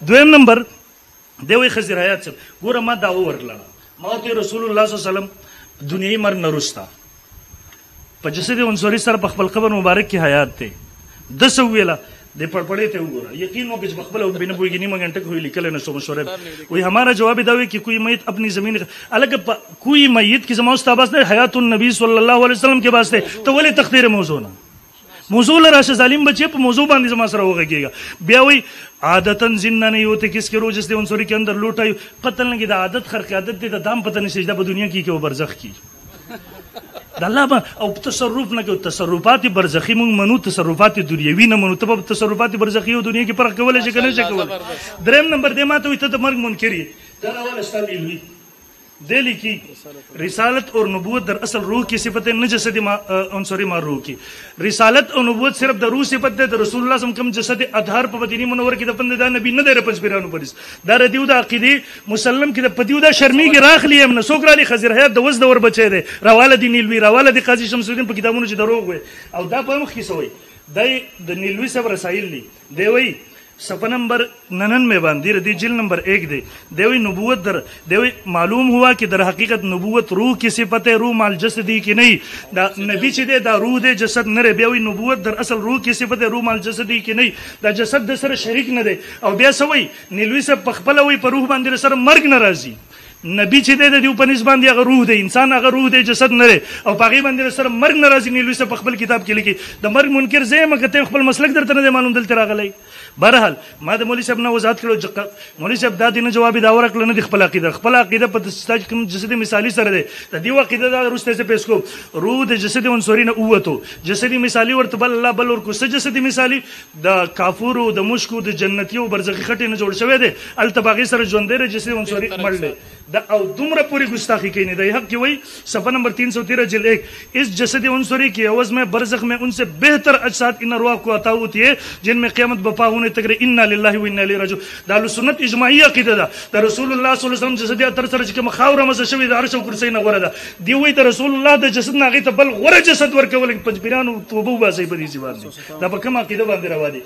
دویم نمبر دی وایي خضر حیات صاحب ګوره ما دعوه ورکړه ما ورته رسول الله صلی الله علیه وسلم دنیایي مرګ نه وروسته په جسد عنصري سره په خپل قبر مبارک کې حیات دی ده څه وویله د پړپړې ته وګوره یقین وکړه چې په خپله بې نه پوهېږي نیمه घंटे کوئی لیکلی نه شو مشورے وہی ہمارا جواب دا وی کہ کوئی میت اپنی زمین الگ کوئی میت کی زما استاد باس نه حیات النبی صلی الله علیه وسلم کے واسطے تو ولې تقدیر موضوع نه موضوع لراشه ظالم بچے په موضوع باندې زما سره وغږیږي بیا وی عادتن जिंदा नहीं होते किसके रोज इस उनसोरी के अंदर लूटा पता नहीं कि आदत खर की आदत दे दाम पता नहीं सजदा दुनिया की के बरزخ की الله او تصرف نه کوي تصرفات برزخی مونږ منو تصرفات دنیوي نه منو ته تصرفات برزخی او دنیا کې فرق کولای شي کنه شي کولای دریم نمبر دې ماته وي ته د مرګ منکری دا اول استاد علمي دلی کی رسالت اور نبوت در اصل روح کی صفت ہے نہ جسد عنصری ما روح کی رسالت اور نبوت صرف در روح صفت ہے در رسول اللہ صلی اللہ علیہ وسلم کم جسد آدھار په مدینه منور کې د پند دا نبی نه در پنځ پیرانو پرس دا ردیو د عقیده مسلم کې د پدیو دا شرمی کې راخلی هم نه سوکرا علی خضر حیات د وز د ور بچی دی راواله دی نیلوی راواله دی قاضی شمس الدین په کتابونو چې دروغ وي او دا په مخ کې سوی د نیلوی صبر رسائل دی وی صفحہ نمبر 99 باندې ردی جلد نمبر 1 دی دیوی نبوت در دیوی معلوم ہوا کہ در حقیقت نبوت روح کی صفت ہے روح مال جسدی کی نہیں دا نبی چې دی دا روح دی جسد نه دی بیاوی نبوت در اصل روح کی صفت ہے روح مال جسدی کی نہیں دا جسد د سره شریک نه دی او بیا سوی نیلوی صاحب په خپل وی په روح باندې سره مرګ ناراضي نبی چې د دې په نسبت باندې هغه روح دی انسان هغه روح دی جسد نه دی او په هغې باندې سره مرګ ناراضي نیلوی صاحب په خپل کتاب کې لیکي د مرګ منکر زه یم که ته خپل مسلک درته نه دی معلوم دلته راغلی بهرحال ما د مولوي صاحب نه وضاحت کړو مولوي صاحب دا دینه جواب دا ورکړل نه د خپل عقیده په ستاج کوم جسد مثالی سره دی د دې عقیده دا وروسته څه پیش کو روح د جسد عنصري نه ووتو جسد مثالی ورته بل الله بل ورکو څه جسد مثالی د کافورو د مشکو د جنتیو برزخی خټې نه جوړ شوی دی التباغي سره ژوندی دی جسد عنصري مړ دی دا او دومره پوری گستاخی کی نہیں دی حق کی وہی صفحہ نمبر 313 جلد 1 اس جسد عنصری کی عوض میں برزخ میں ان سے بہتر اجساد ان ارواح کو عطا ہوتی ہے جن میں قیامت بپا ہونے تک انا للہ و انا الیہ راجعون دا سنت اجماعی عقیدہ دا رسول الله صلی الله علیه وسلم جسد اتر سره چې کوم خاور مزه شوی د عرش او کرسی نه غوړه ده دی وی ته رسول الله د جسد نه غي ته بل غوړه جسد ورکول پنځ پیرانو توبه واسي په دې ځوان دا په کومه عقیده باندې روا دي